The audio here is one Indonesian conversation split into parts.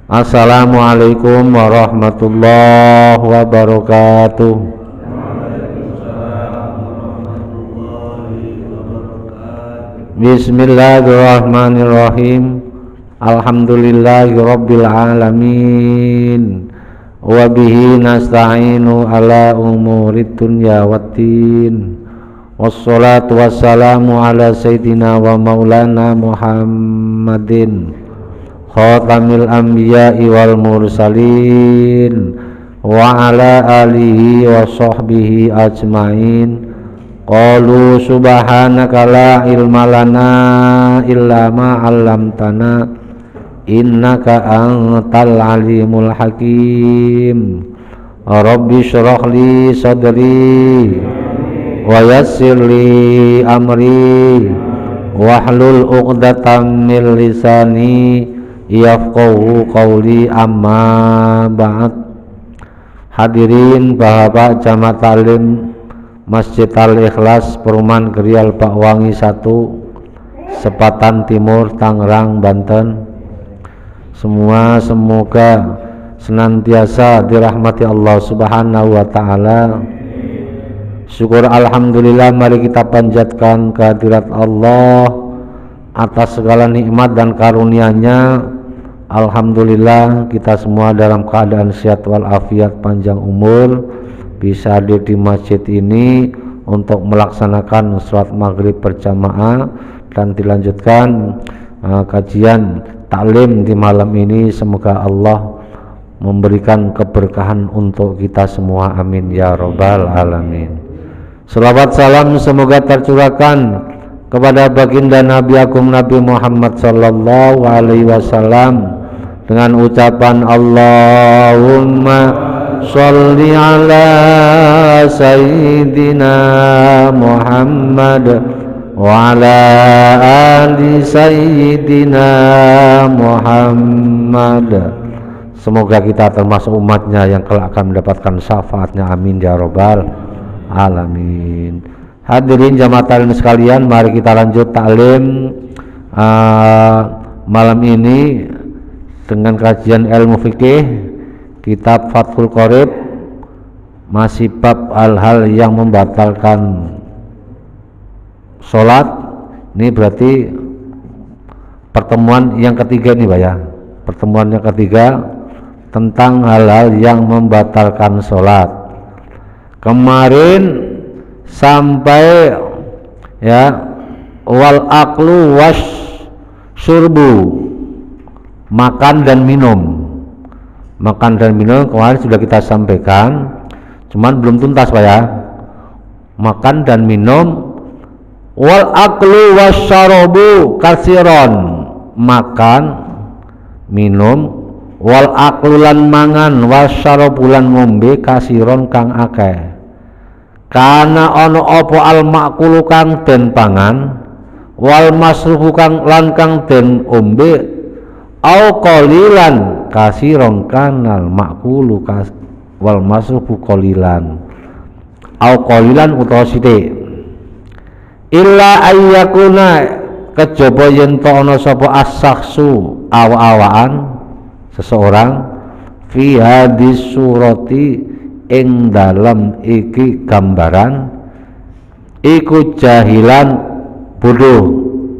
Assalamualaikum warahmatullahi wabarakatuh. Bismillahirrahmanirrahim. Alhamdulillahirabbil alamin. Wa bihi nasta'inu ala umurid dunya waddin. Wassalatu wassalamu ala sayyidina wa maulana Muhammadin khatamil anbiya'i wal mursalin wa ala alihi wa sahbihi ajmain. Qalu subhanaka la ilma lana illa ma 'allamtana innaka antal alimul hakim. Rabbi shrah li sadri wa yassir li amri wahlul 'uqdatam min lisani yafqahu qawli, amma ba'd. Hadirin Bapak Jamaah Talim Masjid Al-Ikhlas Perumahan Gerial Bakwangi 1 Sepatan Timur Tangerang Banten, semua semoga senantiasa dirahmati Allah Subhanahu wa taala. Syukur alhamdulillah, mari kita panjatkan kehadirat Allah atas segala nikmat dan karunia-Nya. Alhamdulillah kita semua dalam keadaan sehat walafiat, panjang umur, bisa hadir di masjid ini untuk melaksanakan sholat maghrib berjamaah dan dilanjutkan kajian taklim di malam ini. Semoga Allah memberikan keberkahan untuk kita semua, amin ya rabbal alamin. Selawat salam semoga tercurahkan kepada baginda Nabi Agung Nabi Muhammad sallallahu alaihi wasallam dengan ucapan Allahumma sholli ala sayyidina Muhammad wa ala ali sayyidina Muhammad. Semoga kita termasuk umatnya yang kelak akan mendapatkan syafaatnya, amin ya rabbal alamin. Hadirin jamaah taklim sekalian, mari kita lanjut taklim malam ini dengan kajian ilmu fikih kitab Fathul Qorib, masih bab hal-hal yang membatalkan sholat. Ini berarti pertemuan yang ketiga nih Pak ya, pertemuan yang ketiga tentang hal-hal yang membatalkan sholat. Kemarin sampai ya wal aklu was surbu, makan dan minum. Makan dan minum kemarin sudah kita sampaikan, cuman belum tuntas Pak ya. Makan dan minum. Wal aklu wasyarabu kasiron, makan minum. Wal aklu lan mangan, wasyarabu lan ngombe, kasiron kang akeh. Kana ono opo al makulu kang den pangan, wal masrufu kang lan kang den ombe, au qalilan kasiron kanal makulu wal masrufu qalilan, au qalilan utawa sithik. Illa ayyakuna kejaba yen to ana sapa as-sakhsu awa-awaan seseorang fi hadis surati ing dalam iki gambaran iku jahilan, bodoh,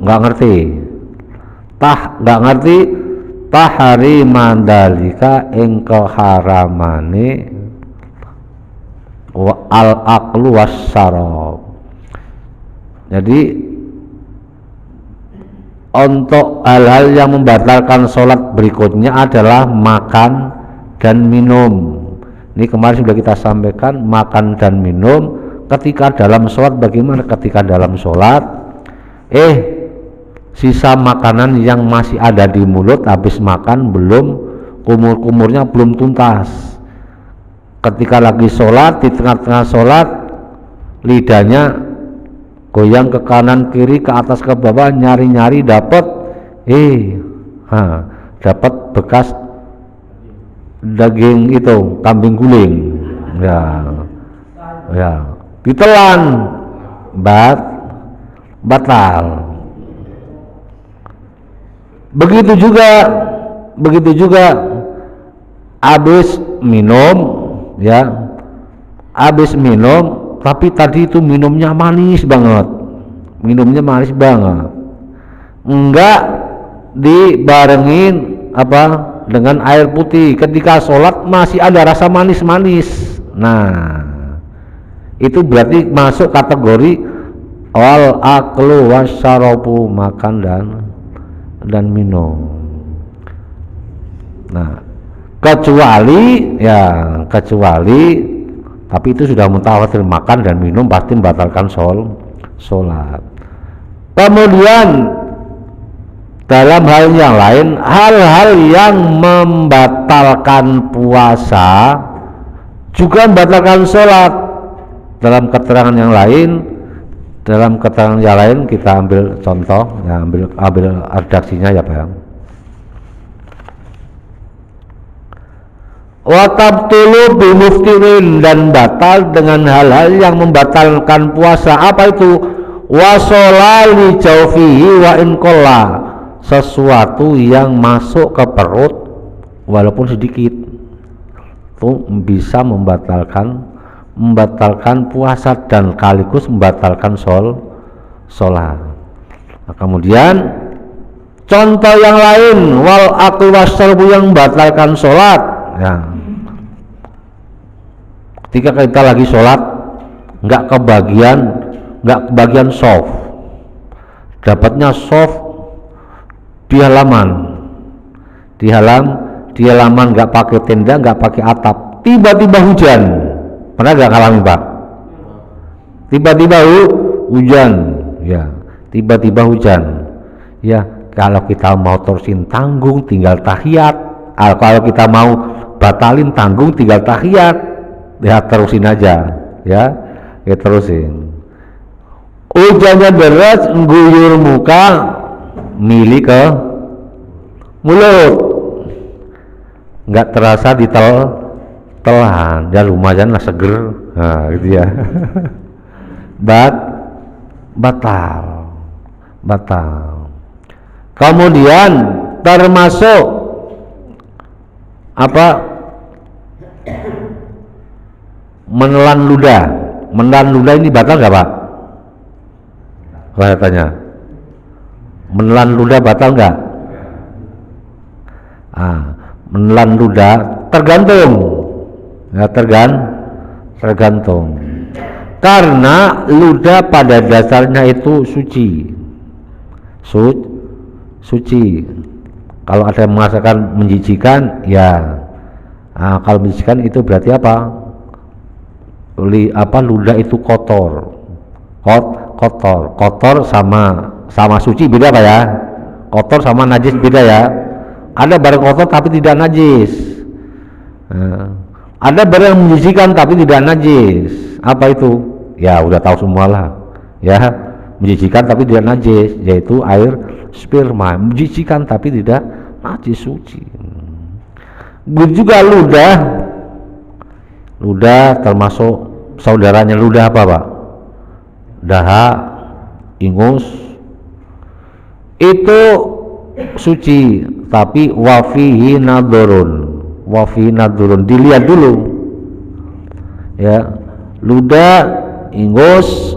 nggak ngerti, nggak ngerti tahari mandalika ing keharamane al aqlu wasyarab. Jadi untuk hal-hal yang membatalkan sholat berikutnya adalah makan dan minum. Ini kemarin sudah kita sampaikan, makan dan minum ketika dalam sholat. Bagaimana ketika dalam sholat sisa makanan yang masih ada di mulut habis makan, belum kumur-kumurnya belum tuntas. Ketika lagi sholat, di tengah-tengah sholat, lidahnya goyang ke kanan kiri, ke atas ke bawah, nyari-nyari dapat dapat bekas daging itu kambing guling, ya ditelan, batal. Begitu juga habis minum, ya, habis minum, tapi tadi itu minumnya manis banget, enggak dibarengin apa dengan air putih. Ketika sholat masih ada rasa manis-manis, nah itu berarti masuk kategori wal aklu wasyarabu, makan dan minum. Nah kecuali tapi itu sudah mutawatir, makan dan minum pasti membatalkan sholat. Kemudian dalam hal yang lain, hal-hal yang membatalkan puasa juga membatalkan sholat. Dalam keterangan yang lain kita ambil contoh, ya, ambil redaksinya ya Pak ya. Watabtulu bimuftirin, dan batal dengan hal-hal yang membatalkan puasa. Apa itu? Wasolali jaufihi wa inkola, sesuatu yang masuk ke perut walaupun sedikit itu bisa membatalkan puasa dan sekaligus membatalkan sholat. Nah, kemudian contoh yang lain, wal aklu wasyarbu, yang membatalkan sholat, ya. Ketika kita lagi sholat nggak kebagian soft, dapatnya soft di halaman nggak pakai tenda, nggak pakai atap, tiba-tiba hujan. Pernah nggak ngalami Pak? Tiba-tiba hujan, ya, tiba-tiba hujan, ya. Kalau kita mau terusin tanggung tinggal tahiyat, kalau kita mau batalin tanggung tinggal tahiyat, ya terusin aja, ya terusin. Hujannya deras, mengguyur muka, milih ke mulut, nggak terasa ditelan, ya lumayan lah seger, nah gitu ya. Batal. Kemudian termasuk apa? Menelan ludah ini batal nggak Pak? Saya tanya, menelan ludah batal nggak? Menelan ludah tergantung, ya tergantung. Karena ludah pada dasarnya itu suci. Kalau ada yang mengatakan menjijikan, ya, kalau menjijikan itu berarti apa? Ludah itu kotor sama suci beda Pak ya. Kotor sama najis beda ya. Ada barang kotor tapi tidak najis, ada barang yang menjijikan tapi tidak najis. Apa itu? Ya udah tahu semua lah, ya. Menjijikan tapi tidak najis, yaitu air sperma. Menjijikan tapi tidak najis, suci. Begitu juga ludah termasuk saudaranya ludah apa Pak? Dahak, ingus, itu suci, tapi wafihi nadurun, dilihat dulu, ya. Ludah, ingus,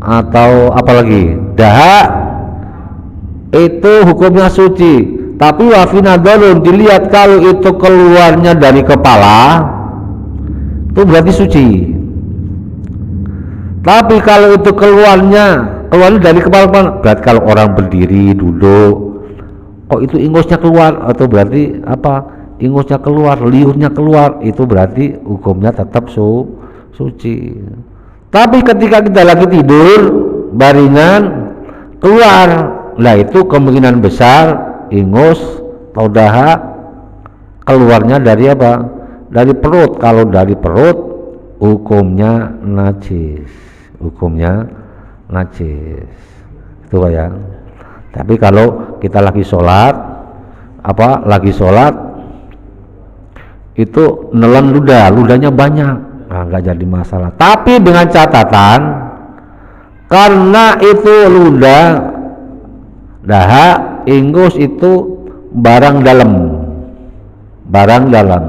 atau apalagi dahak, itu hukumnya suci, tapi wafi nadurun, dilihat kalau itu keluarnya dari kepala, itu berarti suci. Tapi kalau itu keluarnya dari kepala, berarti kalau orang berdiri, duduk, kok itu ingusnya keluar, atau berarti apa? Ingusnya keluar, liurnya keluar, itu berarti hukumnya tetap suci. Tapi ketika kita lagi tidur, baringan keluar, lah itu kemungkinan besar ingus atau dahak keluarnya dari apa? Dari perut. Kalau dari perut, hukumnya najis. Itu ya. Tapi kalau kita lagi sholat itu nelan ludahnya banyak, nggak jadi masalah. Tapi dengan catatan, karena itu ludah, dahak, ingus itu barang dalam, barang dalam.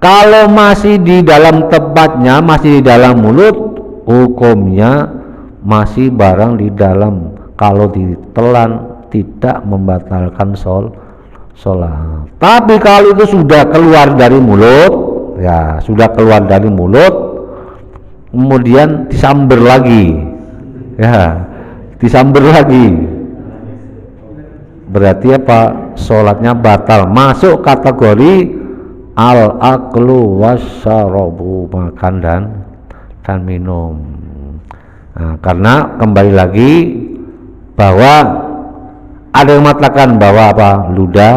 Kalau masih di dalam tempatnya, masih di dalam mulut, hukumnya masih barang di dalam. Kalau ditelan tidak membatalkan sholat. Tapi kalau itu sudah keluar dari mulut, ya sudah keluar dari mulut, kemudian disamber lagi, ya disamber lagi, berarti apa? Sholatnya batal, masuk kategori al-aklu wasyarabu, makan dan minum. Nah, karena kembali lagi bahwa ada yang mengatakan bahwa apa? Ludah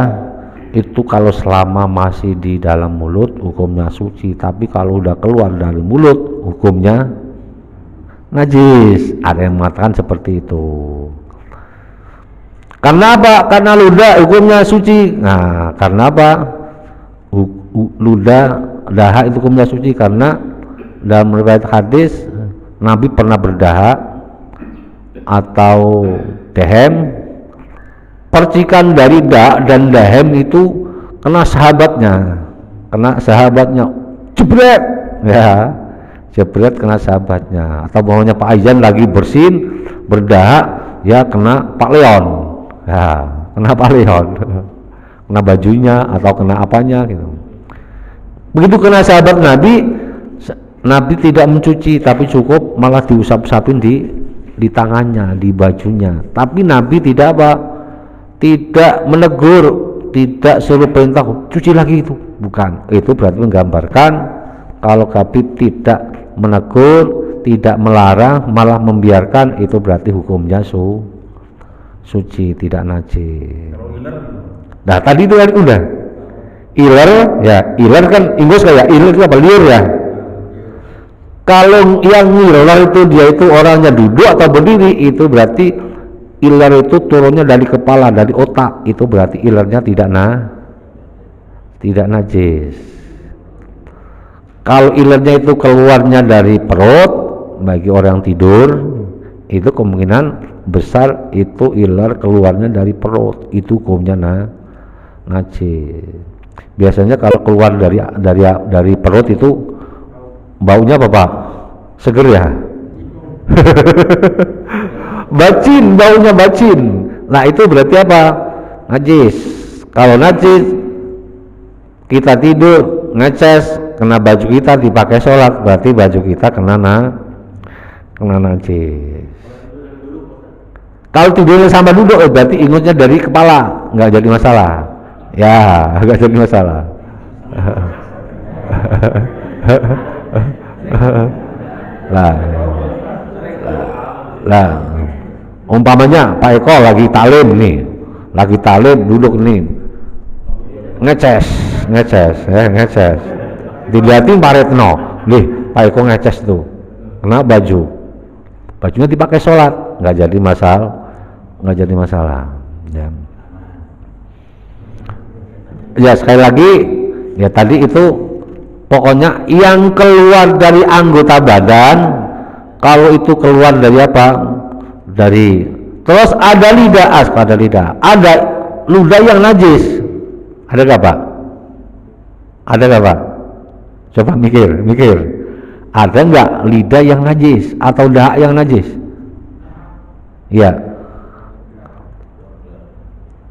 itu kalau selama masih di dalam mulut hukumnya suci, tapi kalau udah keluar dari mulut hukumnya najis. Ada yang mengatakan seperti itu. Karena apa? Karena ludah hukumnya suci. Nah, karena apa? Ludah, dahak itu hukumnya suci karena dalam riwayat hadis Nabi pernah berdahak atau dehem. Percikan dari dak dan dahem itu kena sahabatnya, jebret, ya jebret kena sahabatnya. Atau maunya Pak Aizan lagi bersin berdahak, ya kena Pak Leon, ya kena Pak Leon, kena bajunya atau kena apanya gitu. Begitu kena sahabat Nabi tidak mencuci, tapi cukup malah diusap-usapin di tangannya, di bajunya. Tapi Nabi tidak apa? Tidak menegur, tidak suruh perintah cuci lagi, itu bukan. Itu berarti menggambarkan kalau Nabi tidak menegur, tidak melarang, malah membiarkan, itu berarti hukumnya suci, tidak najis. Nah tadi itu kan udah iler, ya iler kan Inggris kayak iler itu apa? Liur ya. Kalau yang iler itu dia itu orangnya duduk atau berdiri, itu berarti iler itu turunnya dari kepala, dari otak, itu berarti ilernya tidak najis. Kalau ilernya itu keluarnya dari perut, bagi orang tidur itu kemungkinan besar itu iler keluarnya dari perut, itu hukumnya najis. Biasanya kalau keluar dari perut itu baunya apa Pak? Seger ya? Bacin, baunya bacin. Nah itu berarti apa? Najis. Kalau najis, kita tidur ngeces, kena baju kita dipakai sholat, berarti baju kita kena najis. Kalau tidurnya sama duduk, berarti ingusnya dari kepala, nggak jadi masalah. Ya, nggak jadi masalah. lah umpamanya Pak Eko lagi talim duduk nih ngeces dilihatin Pak Retno nih Pak Eko ngeces tuh kena bajunya dipakai sholat, nggak jadi masalah ya sekali lagi ya tadi itu pokoknya yang keluar dari anggota badan. Kalau itu keluar dari apa? Terus ada lidah, ada ludah yang najis. Ada nggak Pak? Coba mikir. Ada nggak lidah yang najis atau dahak yang najis? Ya.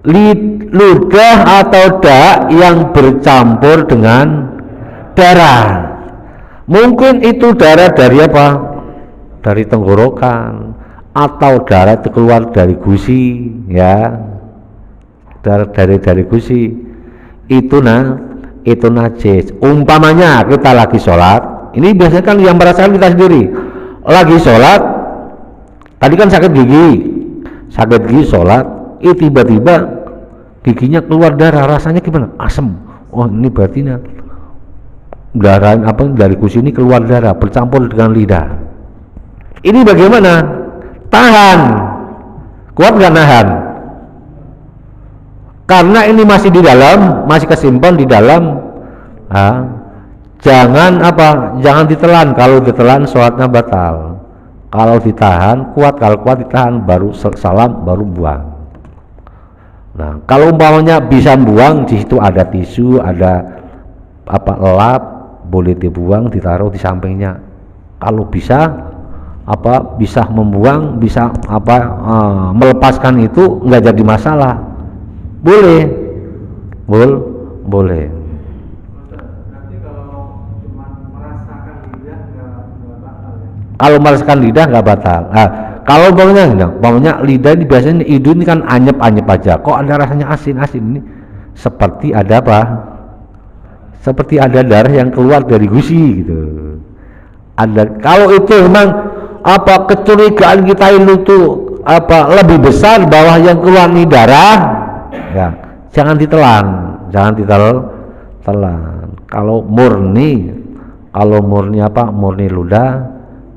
Ludah atau dahak yang bercampur dengan darah. Mungkin itu darah dari apa? Dari tenggorokan, atau darah itu keluar dari gusi, ya darah dari gusi itu najis. Umpamanya kita lagi sholat, ini biasanya kan yang merasakan kita sendiri lagi sholat, tadi kan sakit gigi sholat, tiba-tiba giginya keluar darah, rasanya gimana? Asem. Oh ini berarti darah apa dari gusi ini keluar darah bercampur dengan lidah. Ini bagaimana? Tahan, kuat nggak nahan? Karena ini masih di dalam, masih kesimpan di dalam. Jangan ditelan. Kalau ditelan sholatnya batal. Kalau ditahan kuat, kalau kuat ditahan baru salam baru buang. Nah, kalau umpamanya bisa buang, di situ ada tisu, ada apa lap, boleh dibuang, ditaruh di sampingnya. Kalau bisa bisa membuang, bisa melepaskan itu nggak jadi masalah. Boleh, boleh. Nanti kalau cuma merasakan lidah nggak batal ya? Kalau merasakan lidah nggak batal. Nah, kalau umpamanya lidah ini biasanya hidung ini kan anyep-anyep aja. Kok ada rasanya asin-asin ini? Seperti ada apa? Seperti ada darah yang keluar dari gusi gitu. Ada. Kalau itu memang kecurigaan kita itu lebih besar bahwa yang keluar ini darah, ya jangan ditelan. Kalau murni ludah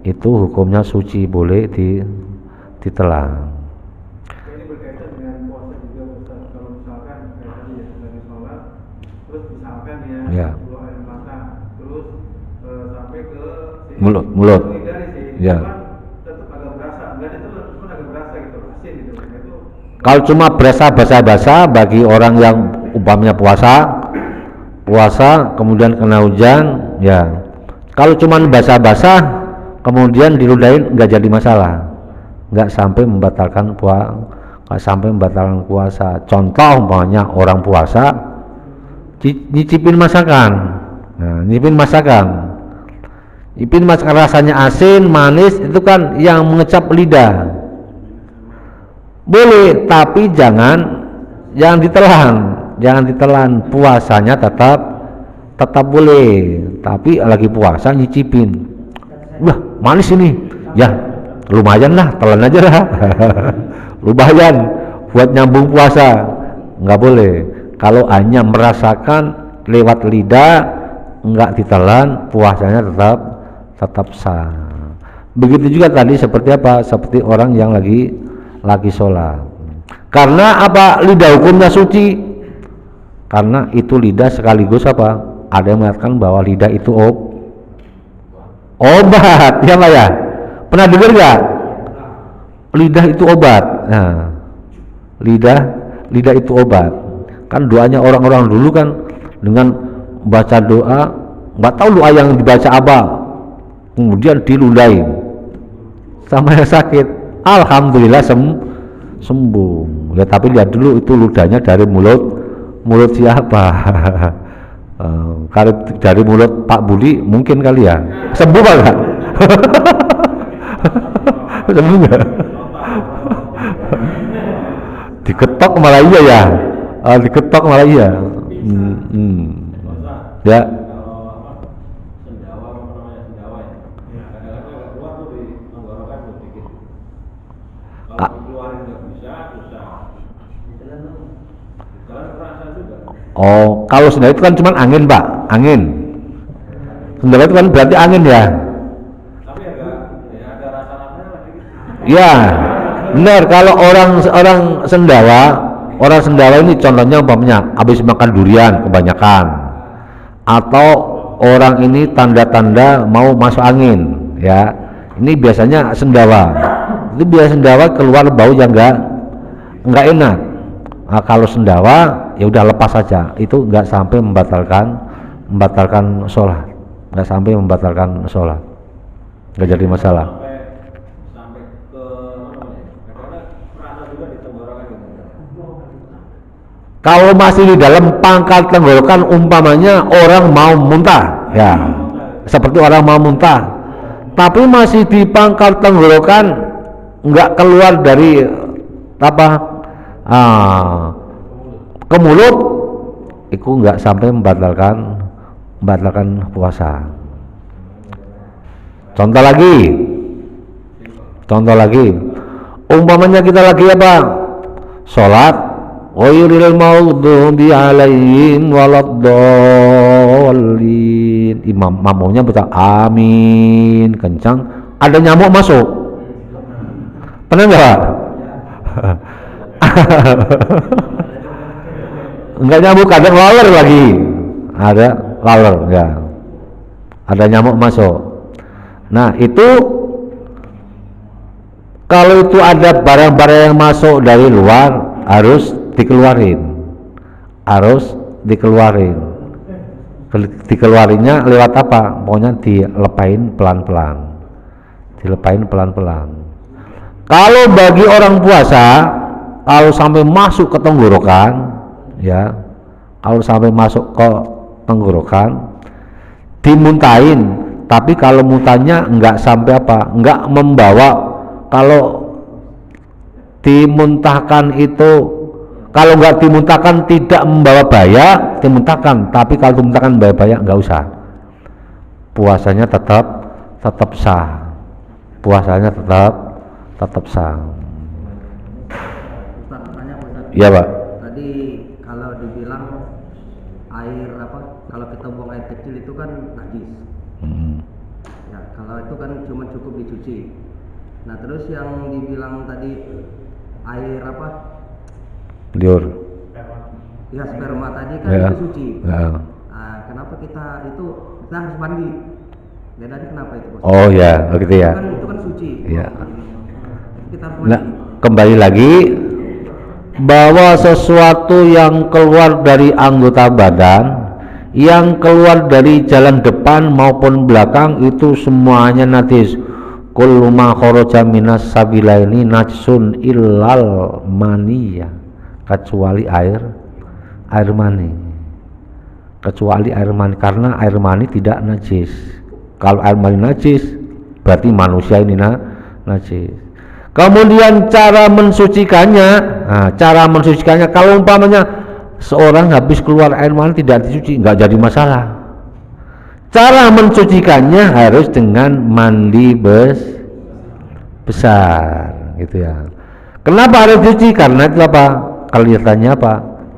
itu hukumnya suci, boleh ditelan. Ini berkaitan dengan puasa juga Ustaz. Kalau misalkan kayak tadi ya dari sholat, terus misalkan Ya. keluar air mata, terus sampai ke Mulut. Ya. Cuman tetap agak berasa, nggak ditelan, cuma agak berasa gitu, asin gitu. Itu Kalau cuma berasa basa-basa bagi orang yang umpamanya puasa kemudian kena hujan, ya. Kalau cuma basa-basa kemudian diludahin nggak jadi masalah, nggak sampai membatalkan puasa. Contoh umpamanya orang puasa nyicipin masakan, rasanya asin, manis, itu kan yang mengecap lidah. Boleh, tapi jangan ditelan. Puasanya tetap boleh, tapi lagi puasa nyicipin. Wah, manis ini. Ya, lumayan lah, telan aja lah. Lumayan buat nyambung puasa. Nggak boleh. Kalau hanya merasakan lewat lidah, nggak ditelan, puasanya tetap sah. Begitu juga tadi seperti orang yang lagi sholat. Karena lidah hukumnya suci, karena itu lidah sekaligus ada yang mengatakan bahwa lidah itu obat, ya Pak ya? Pernah dengar nggak? Lidah itu obat. Nah, lidah itu obat. Kan doanya orang-orang dulu kan dengan baca doa, nggak tahu doa yang dibaca apa, kemudian diludahin sama yang sakit, alhamdulillah sembuh. Ya tapi lihat dulu itu ludahnya dari mulut siapa. Kalau dari mulut Pak Budi mungkin kali ya, sembuh nggak? Sembuh nggak? Diketok malah iya ya. Diketok malah iya. Ya. Oh, kalau sendawa itu kan cuma angin, Pak, angin. Sendawa itu kan berarti angin ya. tapi ada rasa-rasanya lagi. Ya, benar. Kalau orang sendawa ini contohnya umpamanya habis makan durian kebanyakan, atau orang ini tanda-tanda mau masuk angin, ya. Ini biasanya sendawa. Itu biasa sendawa keluar bau yang enggak enak. Nah, kalau sendawa ya udah lepas saja, itu nggak sampai membatalkan sholat, nggak jadi masalah. Sampai ke karena merasa juga di tenggorokan gitu. Kalau masih di dalam pangkal tenggorokan, umpamanya orang mau muntah, ya seperti orang mau muntah, tapi masih di pangkal tenggorokan, nggak keluar dari ke mulut, itu nggak sampai membatalkan puasa. Contoh lagi, umpamanya kita lagi sholat, ghairil maghdubi alaihim waladdallin, makmumnya baca amin kencang, ada nyamuk masuk, pernah nggak? Enggak nyamuk, kadang laler lagi, ada laler ya, ada nyamuk masuk. Nah itu kalau itu ada barang-barang yang masuk dari luar, harus dikeluarinnya lewat apa? Pokoknya dilepain pelan-pelan. Kalau bagi orang puasa, kalau sampai masuk ke tenggorokan, ya, kalau sampai masuk ke tenggorokan, dimuntahin. Tapi kalau muntahnya enggak sampai apa? Enggak membawa. Kalau dimuntahkan itu, kalau enggak dimuntahkan tidak membawa bahaya, dimuntahkan. Tapi kalau dimuntahkan bahaya enggak usah. Puasanya tetap sah. Puasanya tetap sah. Iya, Pak. Tadi kalau dibilang air apa? Kalau kita buang air kecil itu kan najis. Ya, kalau itu kan cuma cukup dicuci. Nah, terus yang dibilang tadi air apa? Liur. Ya, sperma tadi kan Ya. itu suci. Ya. Nah, kenapa kita harus mandi? Bedanya kenapa itu, Bos? Oh ya, begitu ya. Itu kan suci. Ya. Kita harus mandi. Nah, kembali lagi bahwa sesuatu yang keluar dari anggota badan, yang keluar dari jalan depan maupun belakang itu semuanya najis. Kullu ma kharaja minas sabilaini najsun illal maniyah, kecuali air mani. Kecuali air mani, karena air mani tidak najis. Kalau air mani najis, berarti manusia ini najis. Kemudian cara mensucikannya, kalau umpamanya seorang habis keluar air mani tidak dicuci, nggak jadi masalah. Cara mensucikannya harus dengan mandi besar, gitu ya. Kenapa harus dicuci? Karena itu apa? Kelihatannya apa?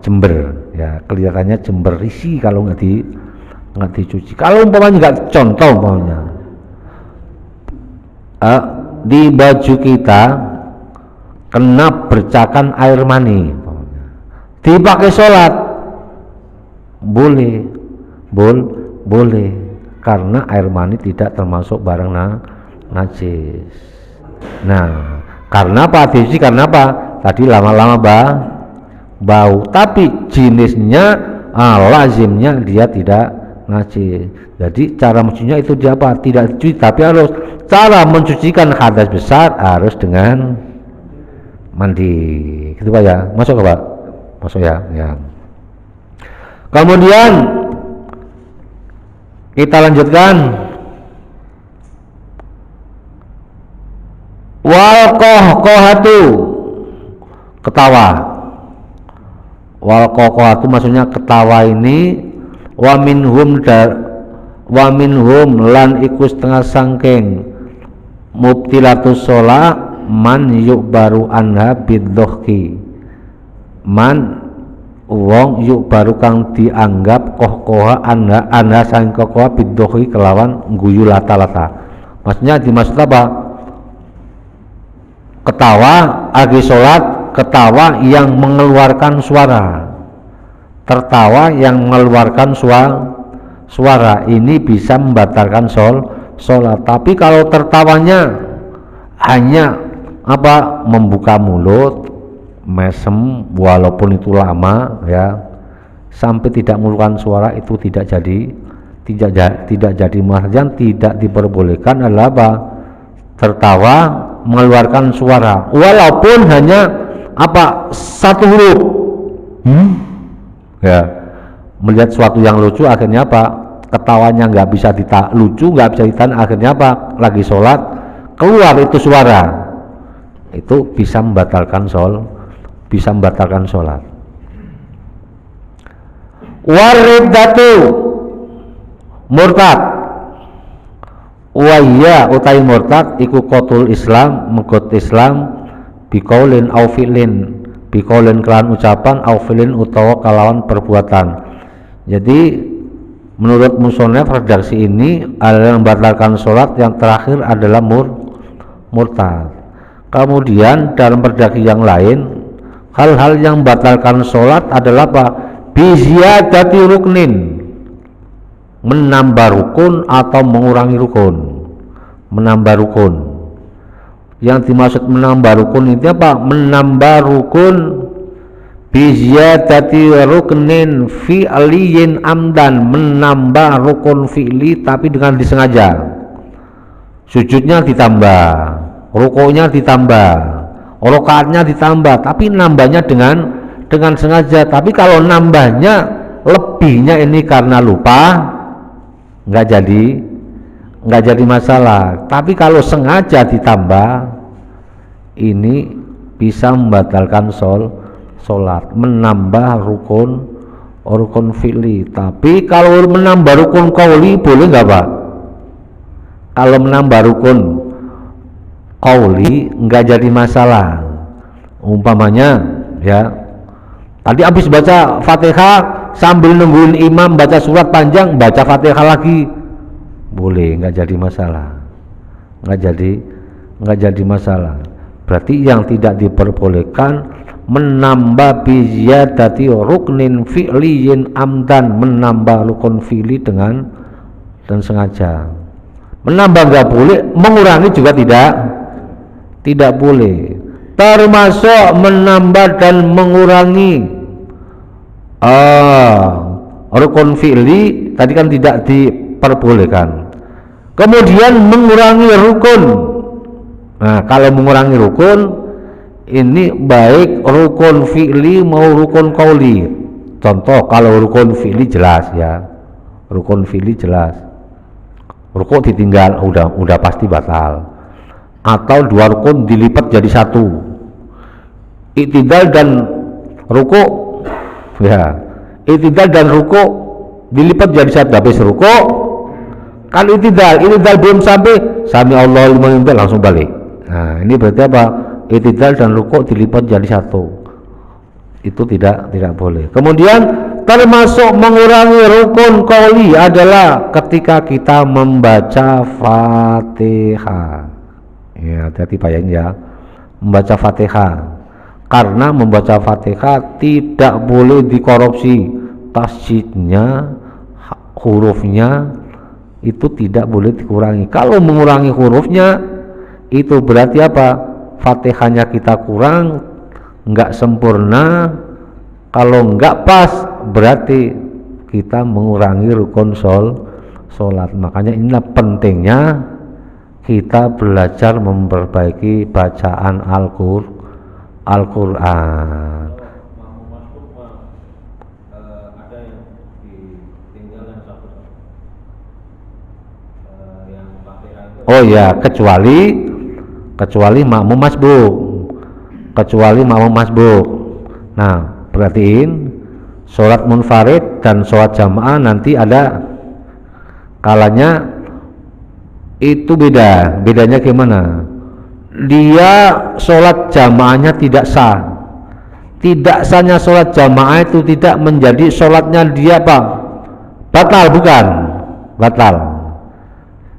Jember, ya. Kelihatannya jember isi kalau nggak dicuci. Kalau umpamanya nggak, contoh umpamanya di baju kita kena bercakan air mani, dipakai sholat boleh, karena air mani tidak termasuk barang najis. Nah, karena apa dicuci? Karena apa? Tadi lama-lama bau, tapi jenisnya lazimnya dia tidak najis. Jadi cara mencucinya itu dia apa? Tidak dicuci, tapi harus cara mencucikan hadas besar harus dengan mandi. Gitu Pak ya. Masuk Pak? Masuk ya. Ya. Kemudian kita lanjutkan. Wal qahqahatu, ketawa. Wal qahqahatu maksudnya ketawa ini wa minhum lan iku setengah sangking mubtilatus sholat man yuk baru anha biddohki, man wong yuk baru kang dianggap kohkoha anha sang kohkoha biddohki kelawan guyu lata-lata. Maksudnya dimaksud apa? Ketawa agi sholat, ketawa yang mengeluarkan suara, tertawa yang mengeluarkan suara ini bisa membatalkan sholat. Tapi kalau tertawanya hanya apa? Membuka mulut, mesem, walaupun itu lama ya, sampai tidak mengeluarkan suara, itu tidak jadi mahjan, tidak diperbolehkan adalah apa? Tertawa mengeluarkan suara, walaupun hanya apa? Satu huruf. Ya, melihat sesuatu yang lucu akhirnya apa? Ketawanya nggak bisa lucu, nggak bisa ditahan, akhirnya apa? Lagi sholat keluar itu suara, itu bisa membatalkan sholat. Wariddatu, murtad. Wahya utai murtad iku qatul Islam, megot Islam biqaulin au fi'lin, biqaulin kelawan ucapan au fi'lin utawa kalawan perbuatan. Jadi menurut musonef redaksi ini adalah membatalkan sholat, yang terakhir adalah murtad. Kemudian dalam redaksi yang lain, hal-hal yang membatalkan sholat adalah apa? Biziyadati ruknin, menambah rukun atau mengurangi rukun. Menambah rukun, yang dimaksud menambah rukun itu apa? Menambah rukun Biziyadati ruknin fi'liyin amdan, menambah rukun fi'li tapi dengan disengaja. Sujudnya ditambah, rukuknya ditambah, rakaatnya ditambah, tapi nambahnya dengan sengaja. Tapi kalau nambahnya lebihnya ini karena lupa, nggak jadi masalah. Tapi kalau sengaja ditambah, ini bisa membatalkan sholat, menambah rukun fi'li. Tapi kalau menambah rukun qauli boleh nggak Pak? Kalau menambah rukun qauli nggak jadi masalah. Umpamanya ya, tadi habis baca Fatihah sambil nungguin imam baca surat panjang, baca Fatihah lagi, boleh, nggak jadi masalah, nggak jadi masalah. Berarti yang tidak diperbolehkan menambah biziyadati ruknin fi'liyin amdan, menambah rukun fi'li dengan sengaja. Menambah nggak boleh, mengurangi juga tidak boleh. Termasuk menambah dan mengurangi rukun fi'li tadi kan tidak diperbolehkan. Kemudian mengurangi rukun. Nah, kalau mengurangi rukun ini baik rukun fi'li mau rukun qauli. Contoh kalau rukun fi'li jelas ya, rukun fi'li jelas, rukuk ditinggal udah pasti batal, atau dua rukun dilipat jadi satu, i'tidal dan rukuk ya, i'tidal dan rukuk dilipat jadi satu. Habis rukuk kalau i'tidal belum sampai sami Allahu liman hamidah langsung balik. Nah, ini berarti apa? I'tidal dan rukuk dilipat jadi satu, itu tidak boleh. Kemudian termasuk mengurangi rukun qauli adalah ketika kita membaca Fatihah. Ya, hati-hati Pak ya, membaca Fatihah. Karena membaca Fatihah tidak boleh dikorupsi, tasjidnya, hurufnya itu tidak boleh dikurangi. Kalau mengurangi hurufnya itu berarti apa? Fatihahnya kita kurang, nggak sempurna. Kalau nggak pas berarti kita mengurangi rukun sholat. Makanya inilah pentingnya kita belajar memperbaiki bacaan Al-Quran. Ada yang ditinggal yang satu yang Fatihah itu. Oh ya, kecuali makmum masbuk. Nah, perhatiin sholat munfarid dan sholat jamaah nanti ada kalanya itu bedanya gimana? Dia sholat jamaahnya tidak sahnya sholat jamaah itu tidak menjadi sholatnya dia apa? Batal, bukan? Batal.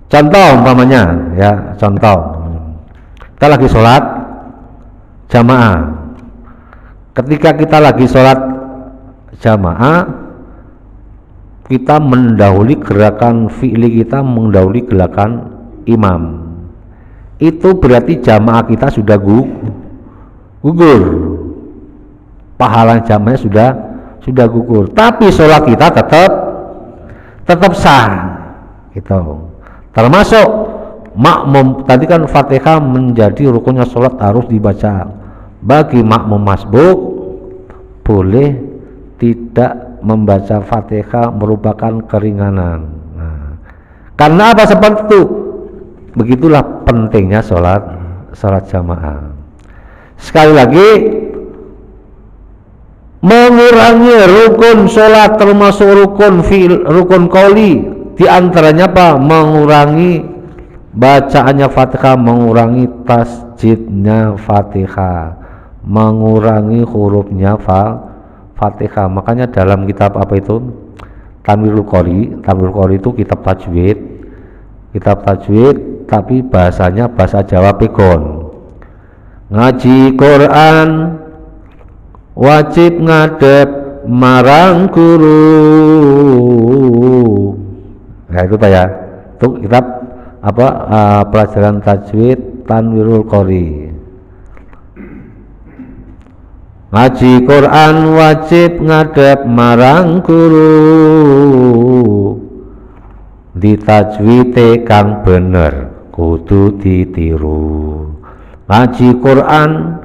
Contoh umpamanya ya, contoh kita lagi sholat jamaah. Ketika kita lagi sholat jamaah, kita mendahului gerakan fi'li kita, mendahului gerakan imam. Itu berarti jamaah kita sudah gugur. Pahala jamaahnya sudah gugur. Tapi sholat kita tetap sah. Gitu. Termasuk makmum tadi kan Fatihah menjadi rukunnya sholat harus dibaca. Bagi makmum masbuk boleh tidak membaca Fatihah, merupakan keringanan. Nah, karena apa seperti itu? Begitulah pentingnya sholat jamaah. Sekali lagi, mengurangi rukun sholat termasuk rukun qauli, di antaranya apa? Mengurangi bacaannya Fatihah, mengurangi tasjidnya Fatihah, mengurangi hurufnya Fatihah. Makanya dalam kitab apa itu? Tanwirul Qori itu kitab tajwid tapi bahasanya bahasa Jawa pegon. Ngaji Quran wajib ngadep marang guru. Nah itu Pak ya, itu kitab apa pelajaran tajwid Tanwirul Qori. Ngaji Quran wajib ngadep marang guru, ditajwite kang bener kudu ditiru. Ngaji Quran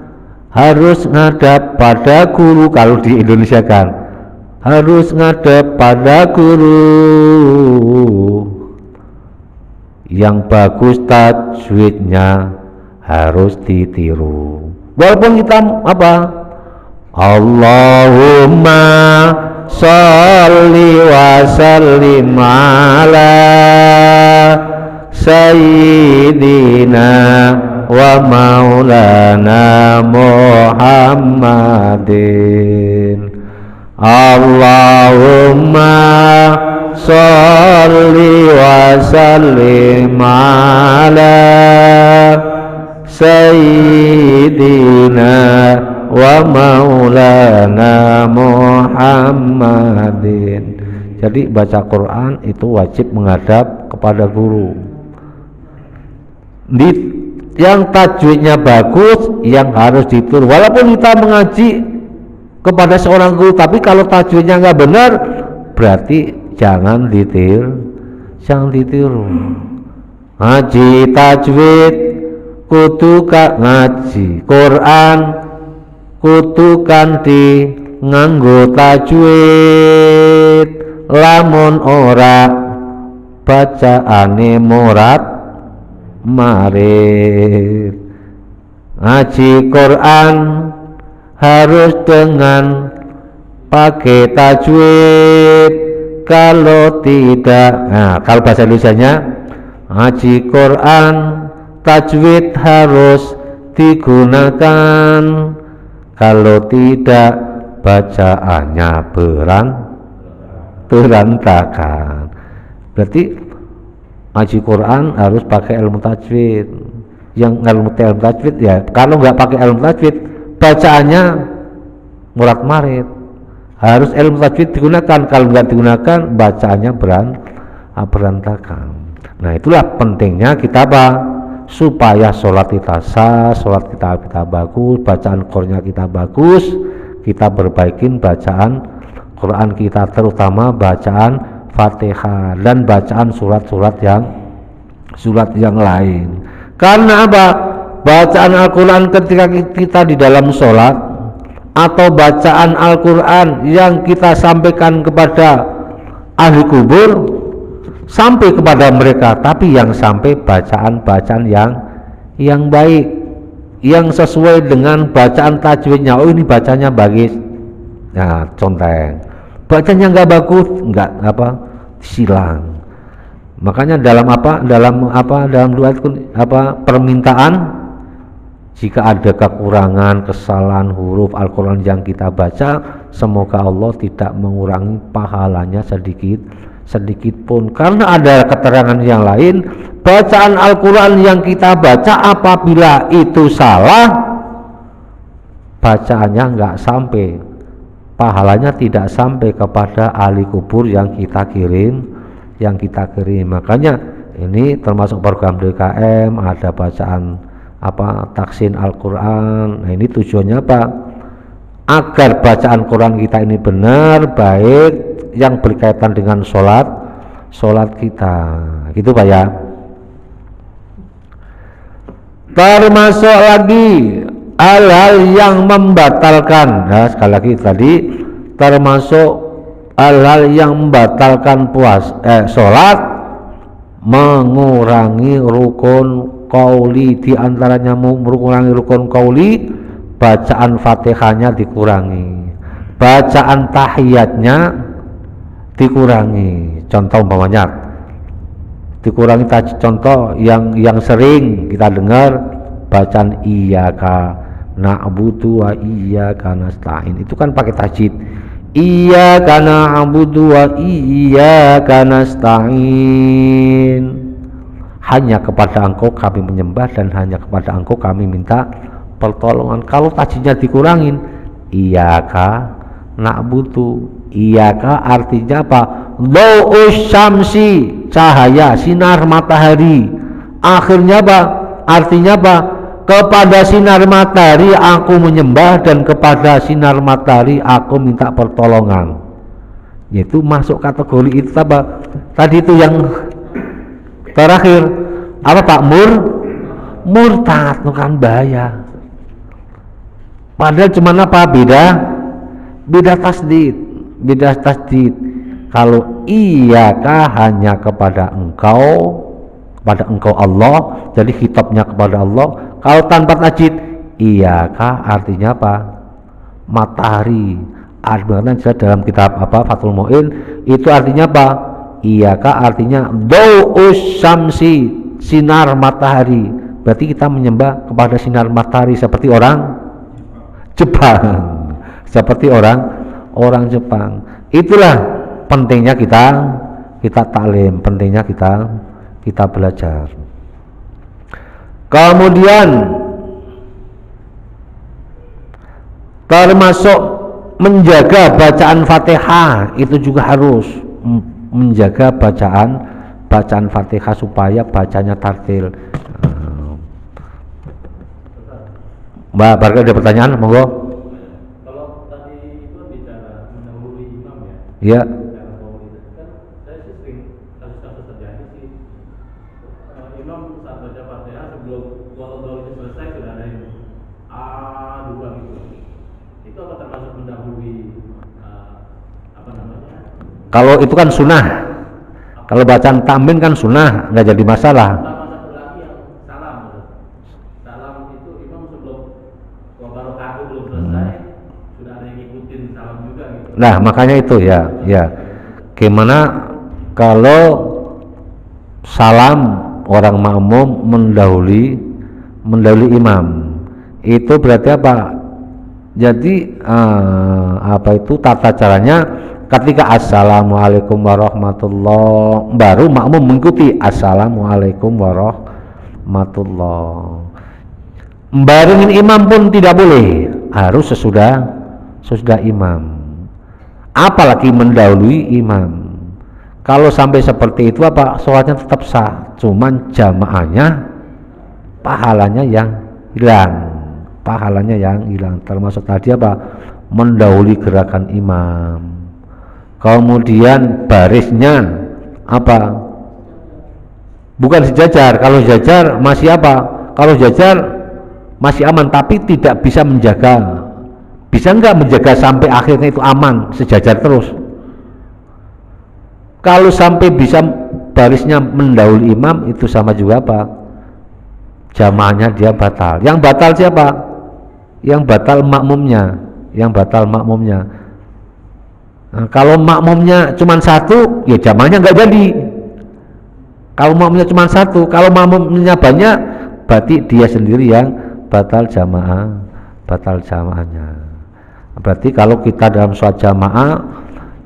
harus ngadep pada guru, kalau di Indonesia kan harus ngadep pada guru. Yang bagus tajwidnya harus ditiru. Walaupun kita apa? Allahumma sholli wa sallim ala sayyidina wa maulana Muhammadin. Allahumma sholli wa sallim ala sayyidina wa maulana Muhammadin. Jadi baca Quran itu wajib menghadap kepada guru. Yang tajwidnya bagus yang harus ditiru. Walaupun kita mengaji kepada seorang guru, tapi kalau tajwidnya nggak benar, berarti jangan ditiru. Ngaji tajwid kudu ngaji Quran kudu kanthi nganggo tajwid. Lamun ora bacaane morat marit. Ngaji Quran harus dengan pakai tajwid. Kalau tidak, kalau bahasa Indonesianya, ngaji Quran tajwid harus digunakan. Kalau tidak, bacaannya berantakan. Berarti ngaji Quran harus pakai ilmu tajwid. Yang ilmu tajwid ya, kalau nggak pakai ilmu tajwid, bacaannya murat marit. Harus ilmu tajwid digunakan. Kalau nggak digunakan, bacaannya berantakan. Nah, itulah pentingnya kita supaya sholat kita sah, sholat kita bagus, bacaan Qur'annya kita bagus, kita perbaikin bacaan Quran kita, terutama bacaan Fatihah dan bacaan surat yang lain. Karena apa? Bacaan Al-Quran ketika kita di dalam sholat atau bacaan Al-Quran yang kita sampaikan kepada ahli kubur sampai kepada mereka, tapi yang sampai bacaan-bacaan yang baik, yang sesuai dengan bacaan tajwidnya. Oh, ini bacanya bagus, nah conteng. Bacanya nggak bagus, nggak silang. Makanya dalam dua permintaan, jika ada kekurangan, kesalahan huruf Al-Quran yang kita baca, semoga Allah tidak mengurangi pahalanya sedikit pun. Karena ada keterangan yang lain, bacaan Al-Quran yang kita baca apabila itu salah, bacaannya nggak sampai, pahalanya tidak sampai kepada ahli kubur yang kita kirim. Makanya ini termasuk program DKM, ada bacaan taksin Al-Quran. Nah, ini tujuannya apa? Agar bacaan Quran kita ini benar, baik, yang berkaitan dengan sholat kita, gitu Pak ya. Termasuk lagi hal-hal yang membatalkan, sekali lagi tadi, termasuk hal-hal yang membatalkan sholat, mengurangi rukun qauli, diantaranya mengurangi rukun qauli, bacaan Fatihahnya dikurangi, bacaan tahiyatnya dikurangi. Contoh umpamanya dikurangi contoh yang sering kita dengar, bacaan iyyaka na'budu wa iyyaka nasta'in, itu kan pakai tajwid. Iyyaka na'budu wa iyyaka nasta'in, hanya kepada Engkau kami menyembah dan hanya kepada Engkau kami minta pertolongan. Kalau tajwidnya dikurangin, iyyaka na'budu, iyyaka artinya apa? Dhau'us syamsi, cahaya sinar matahari. Akhirnya apa? Artinya apa? kepada sinar matahari aku menyembah dan kepada sinar matahari aku minta pertolongan. Yaitu masuk kategori itu apa? Tadi itu yang terakhir apa Pak? Murtad, kan bahaya. Padahal cuma apa? Beda tasdid. Kalau iyaka hanya kepada engkau Allah, jadi khitabnya kepada Allah. Kalau tanpa tasdid, iyaka artinya apa? Matahari. Artinya dalam kitab apa Fathul Mu'in itu artinya apa? Iyaka artinya dau'us syamsi, sinar matahari. Berarti kita menyembah kepada sinar matahari seperti orang Jepang, seperti orang Jepang. Itulah pentingnya kita taklim, pentingnya kita belajar. Kemudian termasuk menjaga bacaan Fatihah, itu juga harus menjaga bacaan Fatihah supaya bacanya tartil. Mbak Barga ada pertanyaan, monggo. Kalau tadi itu bicara mendahului imam ya. Iya. Kan saya sih sering kasus-kasus terjadi sih. Imam saat baca Fatihah sebelum walau itu selesai sudah ada yang dua gitu. Itu apa termasuk mendahului apa namanya? Kalau itu kan sunnah. Kalau bacaan tamin kan sunnah, nggak jadi masalah. Sama satu lagi yang salam. Salam itu imam sebelum wabarakatuh belum selesai sudah ada yang ngikutin salam juga gitu. Nah, makanya itu ya. Gimana kalau salam orang makmum mendahului imam? Itu berarti apa? Jadi apa itu tata caranya? Ketika assalamualaikum warahmatullah, baru makmum mengikuti assalamualaikum warahmatullah. Barengin imam pun tidak boleh, harus sesudah imam. Apalagi mendahului imam. Kalau sampai seperti itu apa? Sholatnya tetap sah, cuman jamaahnya pahalanya yang hilang. Termasuk tadi apa? Mendahului gerakan imam. Kemudian barisnya apa? Bukan sejajar. Kalau sejajar masih apa? Kalau sejajar masih aman, tapi tidak bisa menjaga. Bisa enggak menjaga sampai akhirnya itu aman, sejajar terus? Kalau sampai bisa barisnya mendahului imam, itu sama juga apa? Jamaahnya dia batal. Yang batal siapa? Yang batal makmumnya. Nah, kalau makmumnya cuma satu, ya jamaahnya nggak jadi. Kalau makmumnya cuma satu, kalau makmumnya banyak, berarti dia sendiri yang batal jamaahnya. Berarti kalau kita dalam suatu jamaah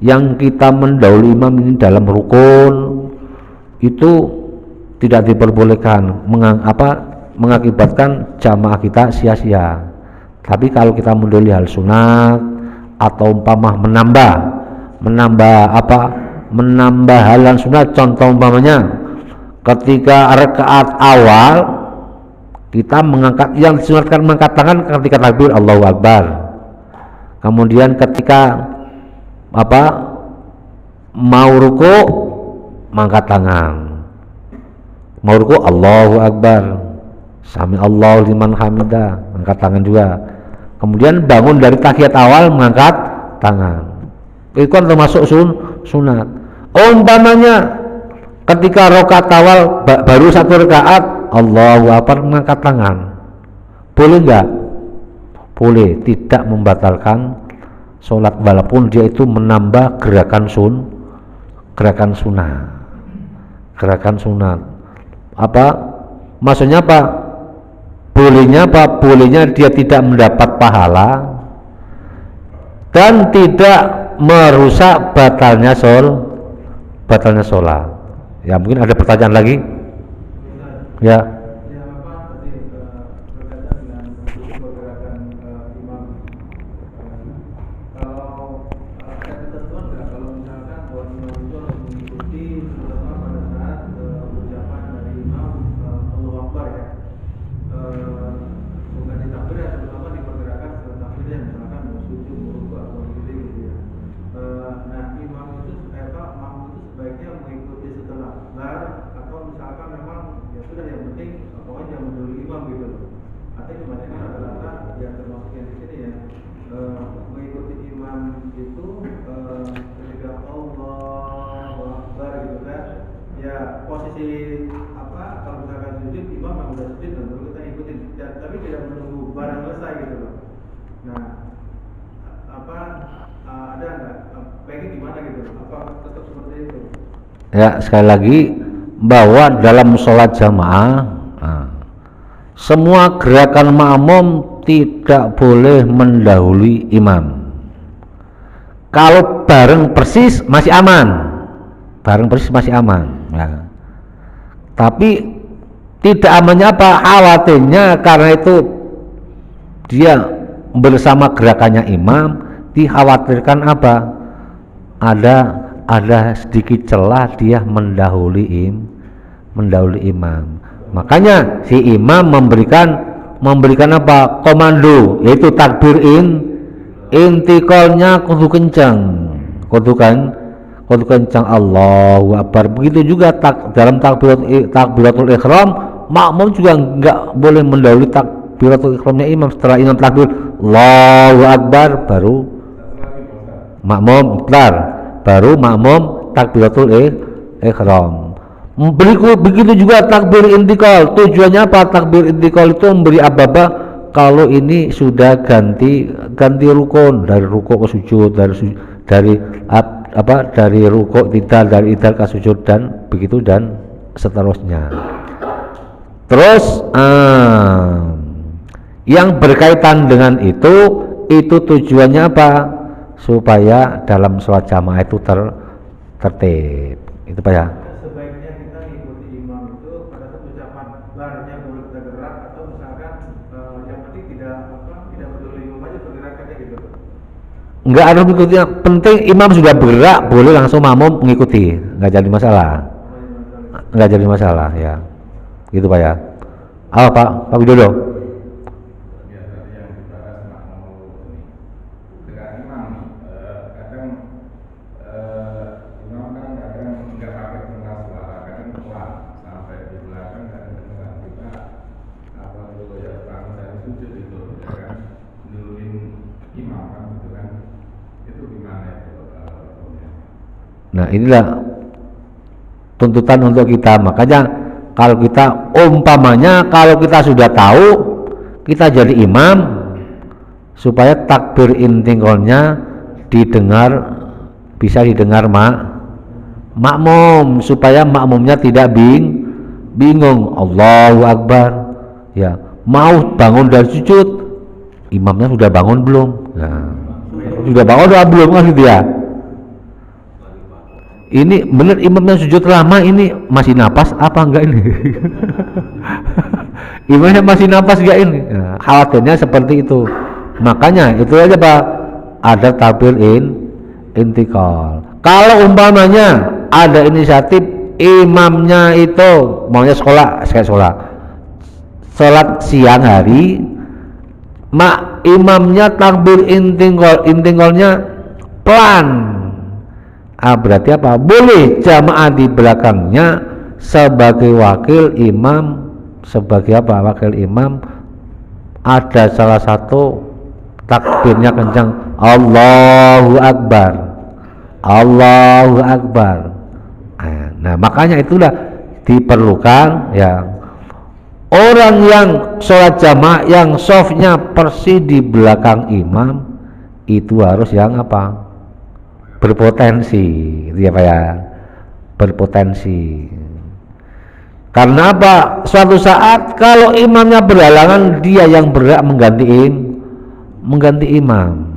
yang kita mendahului imam ini dalam rukun, itu tidak diperbolehkan, mengakibatkan jamaah kita sia-sia. Tapi kalau kita mendahului hal sunat atau umpamah menambah halan sunat, contoh umpamanya ketika rakaat awal kita yang disunatkan mengangkat tangan ketika takbir Allahu Akbar. Kemudian ketika mau ruku mengangkat tangan, mau ruku Allahu Akbar, sami Allahu liman hamidah, angkat tangan juga. Kemudian bangun dari tahiyat awal mengangkat tangan. Itu kan termasuk sunat. Umpamanya ketika rakaat awal baru satu rakaat Allahu Akbar mengangkat tangan, boleh enggak? Boleh, tidak membatalkan sholat walaupun dia itu menambah gerakan sunat. Maksudnya apa? Bolehnya dia tidak mendapat pahala dan tidak merusak batalnya sholat. Ya, mungkin ada pertanyaan lagi? Ya. Berkaitan dengan pergerakan imam. Kalau ada ketentuan nggak kalau misalkan bahwa imam itu harus mengikuti terutama pada saat ucapan dari imam Allahu Akbar ya. masih apa, kalau misalkan sujud imam yang udah sujud dan baru kita ikutin, tapi tidak menunggu barang selesai gitu loh. Nah, apa ada nggak baiknya gimana gitu? Apa tetap seperti itu? Ya, sekali lagi bahwa dalam sholat jamaah semua gerakan makmum tidak boleh mendahului imam. Kalau bareng persis masih aman, ya. Tapi tidak amannya apa? Khawatirnya karena itu dia bersama gerakannya imam, dikhawatirkan apa? Ada sedikit celah dia mendahului imam. Makanya si imam memberikan apa? Komando, yaitu takbir intiqalnya kudu kencang, kudu kencang Allahu Akbar. Begitu juga dalam takbiratul ihram, makmum juga enggak boleh mendahului takbiratul ihramnya imam. Setelah imam takbir Allahu Akbar baru makmum takbiratul ihram. Begitu juga takbir intikal. Tujuannya apa? Takbir intikal itu memberi aba-aba kalau ini sudah ganti rukun, dari rukuk ke sujud, dari rukuk tidak, dari idal ke sujud, dan begitu dan seterusnya. Terus yang berkaitan dengan itu tujuannya apa? Supaya dalam sholat jamaah itu tertib. Itu Pak ya. Sebaiknya kita ikuti imam itu pada saat ucapan barnya boleh kita gerak, atau misalkan yang penting tidak peduli imam aja pergerakannya gitu. Enggak harus mengikuti, penting imam sudah bergerak boleh langsung makmum mengikuti, enggak jadi masalah ya. Gitu Pak ya. Pak Widodo. Nah, inilah tuntutan untuk kita. Makanya kalau kita kalau kita sudah tahu, kita jadi imam supaya takbir intiqalnya bisa didengar makmum, supaya makmumnya tidak bingung. Allahu Akbar ya, mau bangun dari sujud, imamnya sudah bangun belum? Nah, sudah bangun belum kan gitu ya. Ini benar imamnya sujud lama, ini masih napas apa enggak ini? Imamnya masih napas enggak ini? Nah, khawatirnya seperti itu. Makanya itu aja Pak, ada takbir intikal. Kalau umpamanya ada inisiatif imamnya itu maunya sholat siang hari, imamnya takbir intiqalnya pelan. Berarti apa? Boleh jamaah di belakangnya sebagai wakil imam, wakil imam ada salah satu takbirnya kencang, Allahu Akbar. Nah, makanya itulah diperlukan ya, orang yang sholat jamaah yang softnya persis di belakang imam itu harus yang apa? Berpotensi, itu ya Pak ya, berpotensi. Karena apa? Suatu saat kalau imamnya berhalangan, dia yang berhak mengganti imam,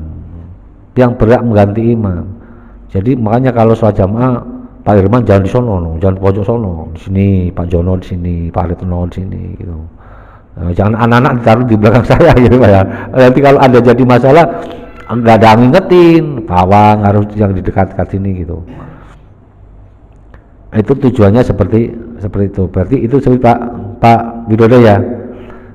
Jadi makanya kalau sholat jamaah, Pak Irman jangan di sono, jangan pojok sono, di sini Pak Jono, di sini Pak Ritno, di sini gitu. Jangan anak-anak ditaruh di belakang saya gitu Pak ya. Nanti kalau ada jadi masalah, nggak ada ngingetin, pawang harus yang di dekat-dekat sini gitu. Itu tujuannya seperti itu. Berarti itu seperti Pak Widodo ya.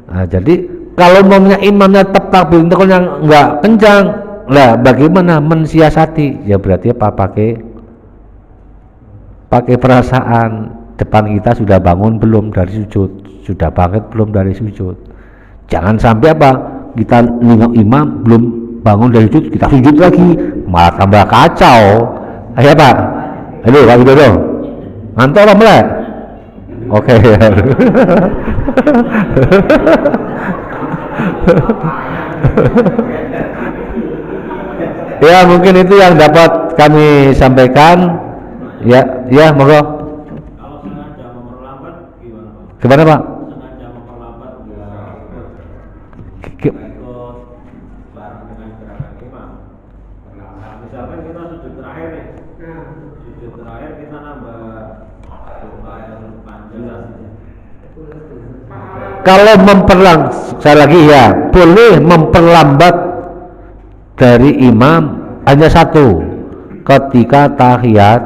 Nah, jadi kalau imamnya tetap takbir yang nggak kencang, lah bagaimana mensiasati? Ya berarti apa? Pakai perasaan, depan kita sudah bangun belum dari sujud, sudah bangkit belum dari sujud. Jangan sampai apa? Kita nengok imam belum bangun dari sujud, kita sujud lagi, malah tambah kacau. Ayo Pak, halo Pak Widodo, ngantor apa melek? Oke. Ya mungkin itu yang dapat kami sampaikan. Ya monggo. Kalau sengaja memperlambat gimana Pak? Gimana Pak? Sengaja memperlambat Ki- ikut bareng dengan gerakan imam. Nah, misalkan kita sujud terakhir nih, sujud terakhir kita nambah doa yang panjang. Kalau saya lagi ya, boleh memperlambat dari imam hanya satu, ketika tahiyat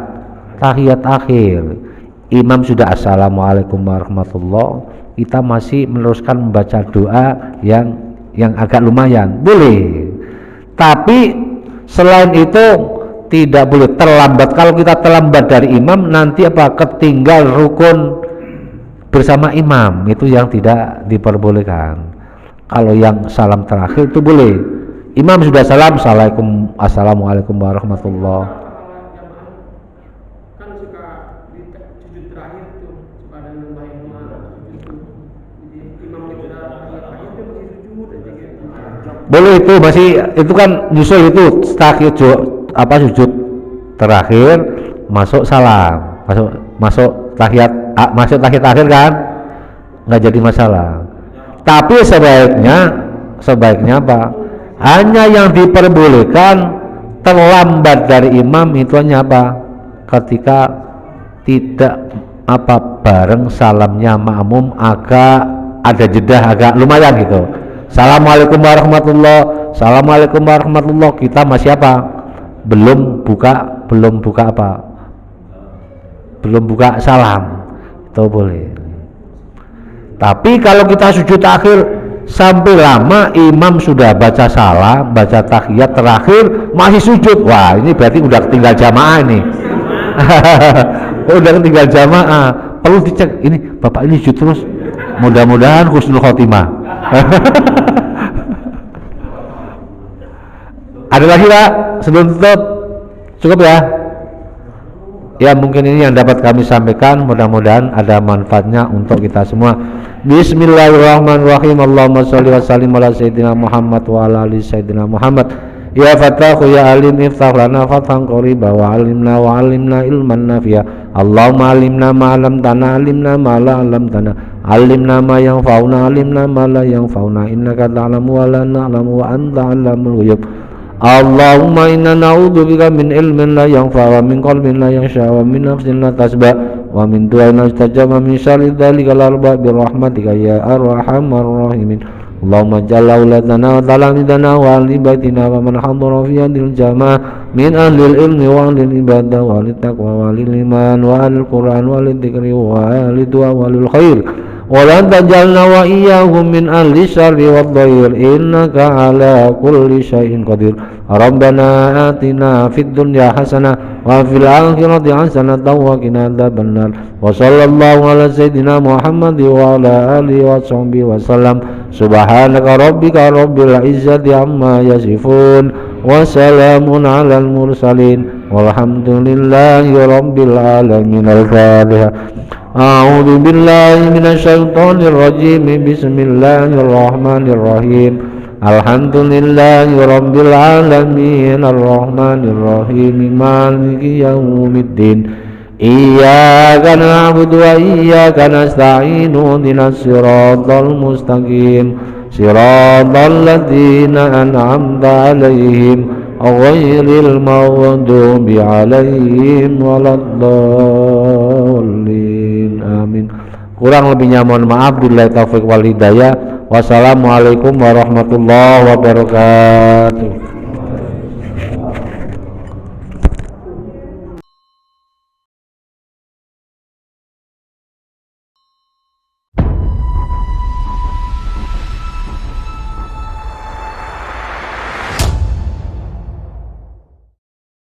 akhir. Imam sudah assalamualaikum warahmatullah, kita masih meneruskan membaca doa yang agak lumayan, boleh. Tapi selain itu tidak boleh terlambat. Kalau kita terlambat dari imam, nanti ketinggal rukun bersama imam, itu yang tidak diperbolehkan. Kalau yang salam terakhir itu boleh. Imam sudah salam, assalamualaikum warahmatullah. Kan suka di sujud terakhir tuh suka ada nambahin sujud. Jadi imam sudah terakhir dia masih sujud aja gitu. Boleh itu kan nyusul itu sujud terakhir masuk salam, masuk tahiyat akhir kan, nggak jadi masalah. Tapi sebaiknya apa? Hanya yang diperbolehkan terlambat dari imam itu hanya ketika tidak bareng salamnya makmum agak ada jeda agak lumayan gitu. Assalamualaikum warahmatullah, kita masih belum buka salam, itu boleh. Tapi kalau kita sujud akhir sampai lama, imam sudah baca salam, baca tahiyat terakhir masih sujud, wah ini berarti udah tinggal jamaah ini. Udah tinggal jamaah, perlu dicek ini bapak ini sujud terus, mudah-mudahan husnul khotimah. Ada lagi Pak sebelum tutup? Cukup ya? Ya mungkin ini yang dapat kami sampaikan, mudah-mudahan ada manfaatnya untuk kita semua. Bismillahirrahmanirrahim. Allahumma sholli wa sallim ala sayyidina Muhammad wa ala ali sayyidina Muhammad. Ya Fatahu ya Alim iftah lana fathan qariba wa alimna ilman nafi'a. Allahumma alimna ma 'allamtana, alimna ma la 'allamtana, alimna ma yanfa'una, alimna ma la yanfa'una, innaka ta'lamu wa la na'lamu wa anta 'allamul ghuyub. Allahumma inna na'udzubika min ilmin la yanfa' wa min qalbin la yakhsha wa min nafsin la tasba wa min du'ain la yustajab wa min syarri dzalikal arba' bi rahmatika ya arhamar rahimin. Allahumma jalla auladana wa talamidana wa ahli baitina wa man hadara fi hadhil jamaah min ahli ilmi wa ahli ibadah wa ahli taqwa wa ahli iman wa ahli quran wa ahli dzikri wa ahli du'a wa ahli khair. Wa tajalna wa iyyahum min ahli syarri wadh-dhair innaka ala kulli syai'in qadir. Rabbana atina fid dunya hasanah wa fil akhirati hasanah wa qina adzabannar. Wa sallallahu ala sayyidina Muhammad wa ala alihi wa sahbihi wa sallam. Subhanaka rabbika rabbil izzati amma yasifun wa salamun alal mursalin walhamdulillahi rabbil alamin. Al-Fatihah. A'udzu billahi minasy syaithanir rajim. Bismillahirrahmanirrahim. Alhamdulillahi rabbil alamin arrahmanir rahim maliki yaumiddin. Iyyaka na'budu wa iyyaka nasta'in ihdinas siratal mustaqim siratal ladzina an'amta 'alaihim ghairil maghdubi 'alaihim waladdallin. Amin. Kurang lebihnya mohon maaf, billahi taufik wal hidayah. Wassalamualaikum warahmatullahi wabarakatuh.